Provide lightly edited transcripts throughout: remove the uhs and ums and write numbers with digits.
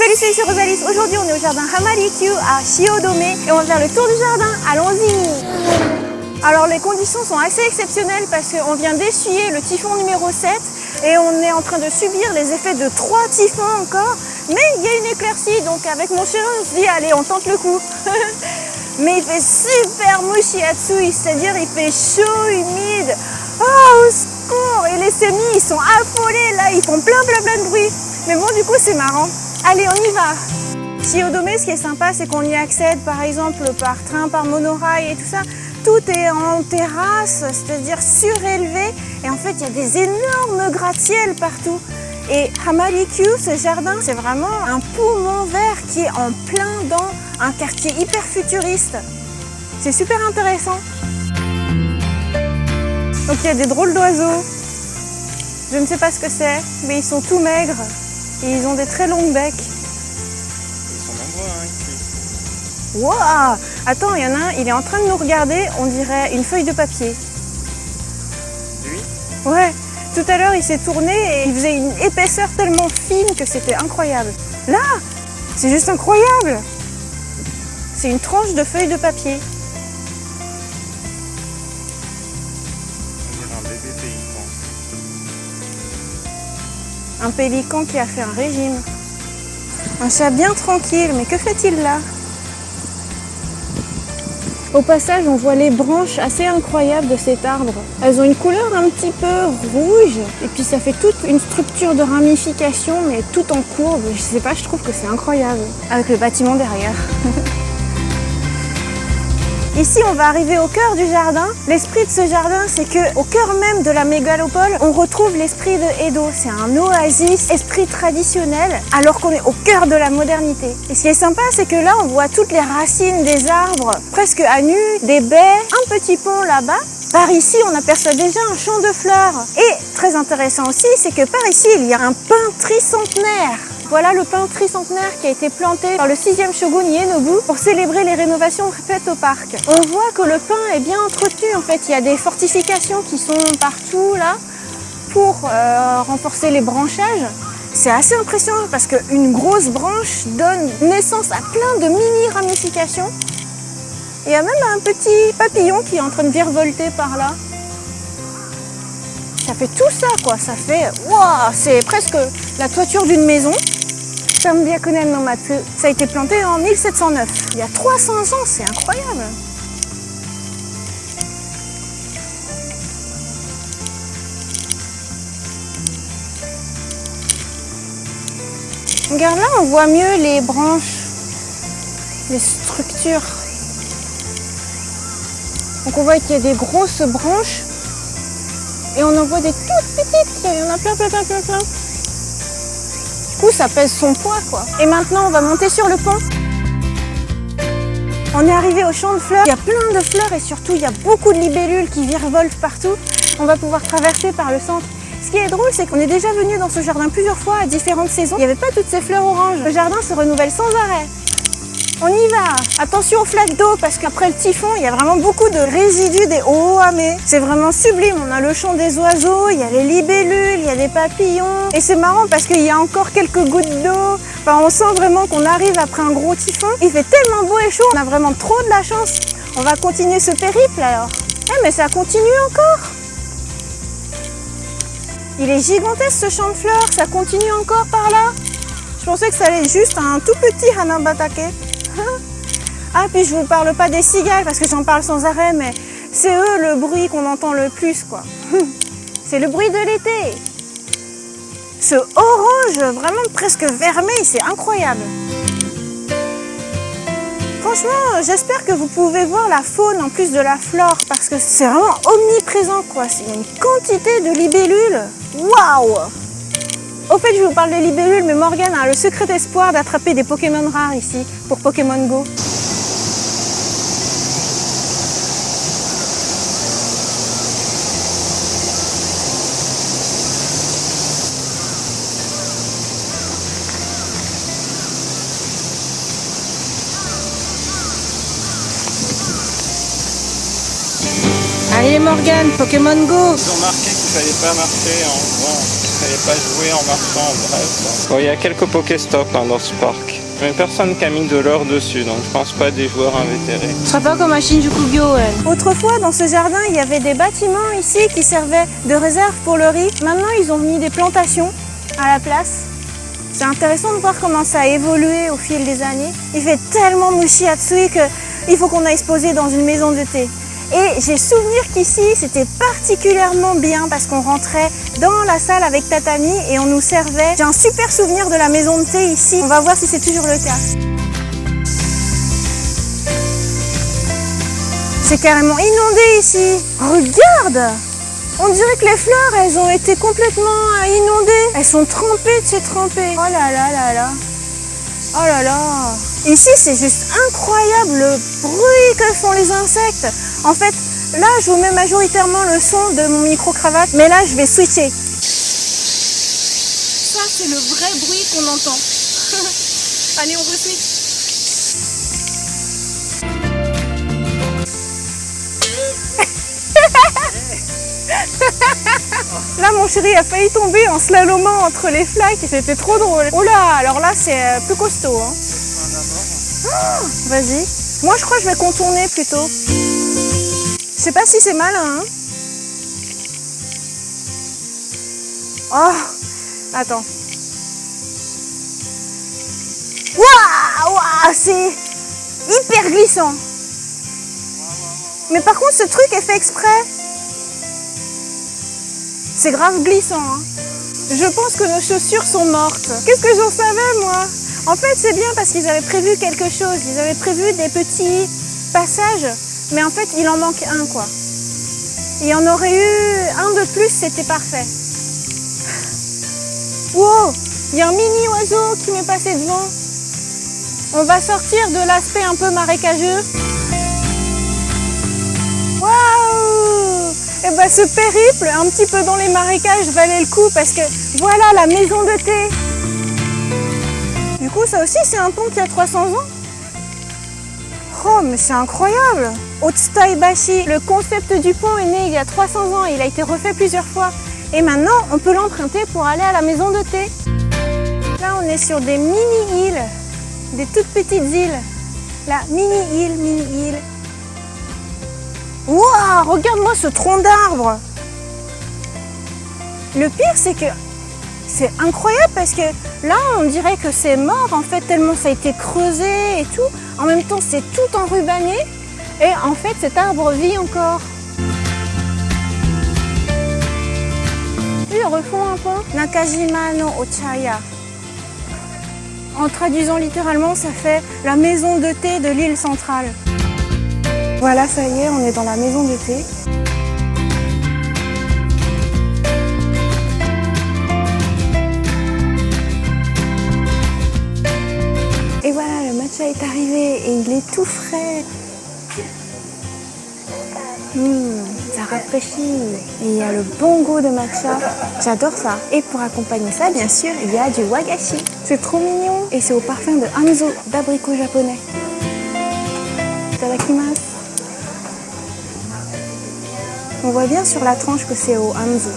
Salut, c'est Rosalis. Aujourd'hui, on est au jardin Hamarikyu à Shiodome et on va faire le tour du jardin. Allons-y. Alors, les conditions sont assez exceptionnelles parce qu'on vient d'essuyer le typhon numéro 7 et on est en train de subir les effets de 3 typhons encore. Mais il y a une éclaircie, donc avec mon chéri, on se dit, allez, on tente le coup. Mais il fait super mushiatsu, c'est-à-dire il fait chaud, humide. Oh, au secours! Et les semis, ils sont affolés là, ils font plein de bruit. Mais bon, du coup, c'est marrant. Allez, on y va. Shiodome, ce qui est sympa, c'est qu'on y accède par exemple par train, par monorail et tout ça. Tout est en terrasse, c'est-à-dire surélevé. Et en fait, il y a des énormes gratte-ciels partout. Et Hamarikyu, ce jardin, c'est vraiment un poumon vert qui est en plein dans un quartier hyper futuriste. C'est super intéressant. Donc il y a des drôles d'oiseaux. Je ne sais pas ce que c'est, mais ils sont tout maigres. Et ils ont des très longues becs. Ils sont nombreux ici. Waouh! Attends, il y en a un, il est en train de nous regarder, on dirait une feuille de papier. Lui? Ouais, tout à l'heure il s'est tourné et il faisait une épaisseur tellement fine que c'était incroyable. Là, c'est juste incroyable! C'est une tranche de feuille de papier. On dirait un bébé pélican. Un pélican qui a fait un régime. Un chat bien tranquille, mais que fait-il là? Au passage, on voit les branches assez incroyables de cet arbre. Elles ont une couleur un petit peu rouge, et puis ça fait toute une structure de ramification, mais tout en courbe. Je sais pas, je trouve que c'est incroyable. Avec le bâtiment derrière. Ici, on va arriver au cœur du jardin. L'esprit de ce jardin, c'est qu'au cœur même de la mégalopole, on retrouve l'esprit de Edo. C'est un oasis, esprit traditionnel, alors qu'on est au cœur de la modernité. Et ce qui est sympa, c'est que là, on voit toutes les racines des arbres, presque à nu, des baies, un petit pont là-bas. Par ici, on aperçoit déjà un champ de fleurs. Et très intéressant aussi, c'est que par ici, il y a un pin tricentenaire. Voilà le pin tricentenaire qui a été planté par le 6e shogun Ienobu pour célébrer les rénovations faites au parc. On voit que le pin est bien entretenu. En fait, il y a des fortifications qui sont partout là pour renforcer les branchages. C'est assez impressionnant parce qu'une grosse branche donne naissance à plein de mini ramifications. Il y a même un petit papillon qui est en train de virevolter par là. Ça fait tout ça quoi, ça fait... Waouh, c'est presque la toiture d'une maison. Sambyakunen no Matsu. Ça a été planté en 1709. Il y a 300 ans, c'est incroyable. Regarde là, on voit mieux les branches, les structures. Donc on voit qu'il y a des grosses branches et on en voit des toutes petites. Il y en a plein. Du coup, ça pèse son poids, quoi. Et maintenant, on va monter sur le pont. On est arrivé au champ de fleurs. Il y a plein de fleurs et surtout, il y a beaucoup de libellules qui virevoltent partout. On va pouvoir traverser par le centre. Ce qui est drôle, c'est qu'on est déjà venu dans ce jardin plusieurs fois à différentes saisons. Il n'y avait pas toutes ces fleurs oranges. Le jardin se renouvelle sans arrêt. On y va! Attention aux flaques d'eau parce qu'après le typhon, il y a vraiment beaucoup de résidus des Oame. C'est vraiment sublime. On a le chant des oiseaux, il y a les libellules, il y a des papillons. Et c'est marrant parce qu'il y a encore quelques gouttes d'eau. Enfin, on sent vraiment qu'on arrive après un gros typhon. Il fait tellement beau et chaud, on a vraiment trop de la chance. On va continuer ce périple alors. Eh mais ça continue encore! Il est gigantesque ce champ de fleurs, ça continue encore par là. Je pensais que ça allait juste à un tout petit Hanabatake. Ah, puis je vous parle pas des cigales parce que j'en parle sans arrêt, mais c'est eux le bruit qu'on entend le plus, quoi. C'est le bruit de l'été. Ce orange, vraiment presque vermeil, c'est incroyable. Franchement, j'espère que vous pouvez voir la faune en plus de la flore parce que c'est vraiment omniprésent, quoi. C'est une quantité de libellules. Waouh! Au fait, je vous parle des libellules, mais Morgane a le secret espoir d'attraper des Pokémon rares ici, pour Pokémon Go. Allez Morgane, Pokémon Go! Ils ont marqué qu'il fallait pas marcher en vent. savez pas jouer en marchant, bref. Bon, il y a quelques Pokéstops dans ce parc. Mais personne qui a mis de l'or dessus, donc je pense pas des joueurs invétérés. Ce sera pas comme à Shinjuku-gyo, ouais. Autrefois, dans ce jardin, il y avait des bâtiments ici qui servaient de réserve pour le riz. Maintenant, ils ont mis des plantations à la place. C'est intéressant de voir comment ça a évolué au fil des années. Il fait tellement Mushi-Hatsui qu'il faut qu'on aille se poser dans une maison de thé. Et j'ai souvenir qu'ici, c'était particulièrement bien parce qu'on rentrait dans la salle avec tatami et on nous servait. J'ai un super souvenir de la maison de thé ici. On va voir si c'est toujours le cas. C'est carrément inondé ici. Regarde! On dirait que les fleurs, elles ont été complètement inondées. Elles sont trempées de chez trempées. Oh là là là là. Oh là là. Ici, c'est juste incroyable le bruit que font les insectes. En fait, là, je vous mets majoritairement le son de mon micro-cravate, mais là, je vais switcher. Ça, c'est le vrai bruit qu'on entend. Allez, on re-switch. Là, mon chéri a failli tomber en slalomant entre les flaques et c'était trop drôle. Oh là, alors là, c'est plus costaud. Hein. Oh, vas-y. Moi, je crois que je vais contourner plutôt. Je sais pas si c'est malin. Hein. Oh, attends. Waouh, waouh, c'est hyper glissant. Mais par contre, ce truc est fait exprès. C'est grave glissant. Hein. Je pense que nos chaussures sont mortes. Qu'est-ce que j'en savais, moi? En fait, c'est bien parce qu'ils avaient prévu quelque chose. Ils avaient prévu des petits passages. Mais en fait, il en manque un, quoi. Il y en aurait eu un de plus, c'était parfait. Wow! Il y a un mini oiseau qui m'est passé devant. On va sortir de l'aspect un peu marécageux. Waouh! Et ben ce périple, un petit peu dans les marécages, valait le coup parce que voilà la maison de thé. Du coup, ça aussi, c'est un pont qui a 300 ans. Oh, mais c'est incroyable! Otsutaibashi, le concept du pont est né il y a 300 ans. Il a été refait plusieurs fois. Et maintenant, on peut l'emprunter pour aller à la maison de thé. Là, on est sur des mini-îles, des toutes petites îles. La mini-île. Waouh, regarde-moi ce tronc d'arbre. Le pire, c'est que c'est incroyable parce que là, on dirait que c'est mort en fait, tellement ça a été creusé et tout. En même temps, c'est tout enrubanné et en fait, cet arbre vit encore. Ils refont un pont. Nakajima no Ochaya. En traduisant littéralement, ça fait la maison de thé de l'île centrale. Voilà, ça y est, on est dans la maison de thé. Et voilà, le matcha est arrivé et il est tout frais. Ça rafraîchit. Et il y a le bon goût de matcha. J'adore ça. Et pour accompagner ça, bien sûr, il y a du wagashi. C'est trop mignon. Et c'est au parfum de hanzo, d'abricot japonais. Itadakimasu. On voit bien sur la tranche que c'est au hanzo.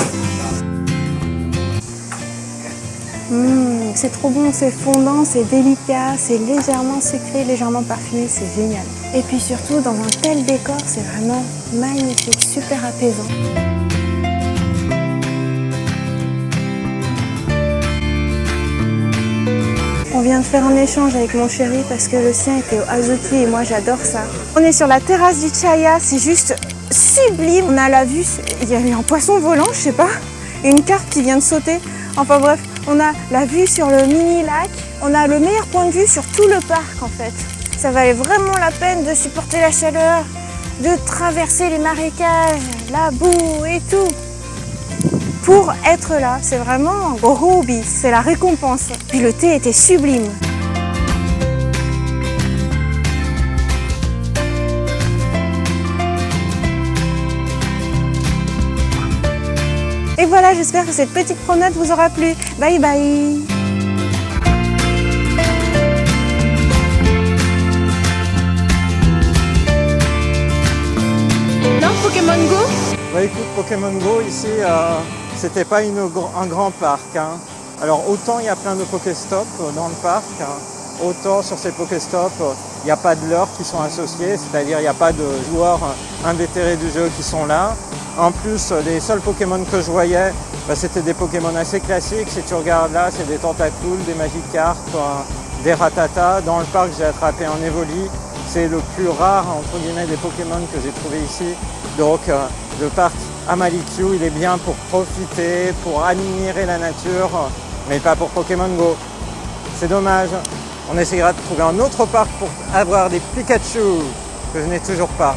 C'est trop bon, c'est fondant, c'est délicat, c'est légèrement sucré, légèrement parfumé, c'est génial. Et puis surtout, dans un tel décor, c'est vraiment magnifique, super apaisant. On vient de faire un échange avec mon chéri parce que le sien était au Azuki et moi j'adore ça. On est sur la terrasse du Chaya, c'est juste sublime. On a la vue, il y a eu un poisson volant, je sais pas, et une carte qui vient de sauter. Enfin bref, on a la vue sur le mini-lac. On a le meilleur point de vue sur tout le parc en fait. Ça valait vraiment la peine de supporter la chaleur, de traverser les marécages, la boue et tout. Pour être là, c'est vraiment un gros hobby, c'est la récompense. Puis le thé était sublime. Et voilà, j'espère que cette petite promenade vous aura plu. Bye bye! Non, Pokémon Go? Bah écoute, Pokémon Go ici, c'était pas un grand parc. Hein. Alors autant il y a plein de Pokéstop dans le parc, hein, autant sur ces Pokéstop, il n'y a pas de leurres qui sont associés, c'est-à-dire il n'y a pas de joueurs invétérés du jeu qui sont là. En plus, les seuls Pokémon que je voyais, c'était des Pokémon assez classiques. Si tu regardes là, c'est des Tentacools, des Magikarp, des Rattata. Dans le parc, j'ai attrapé un Evoli. C'est le plus rare, entre guillemets, des Pokémon que j'ai trouvé ici. Donc, le parc Amalicue, il est bien pour profiter, pour admirer la nature, mais pas pour Pokémon Go. C'est dommage. On essayera de trouver un autre parc pour avoir des Pikachu, que je n'ai toujours pas.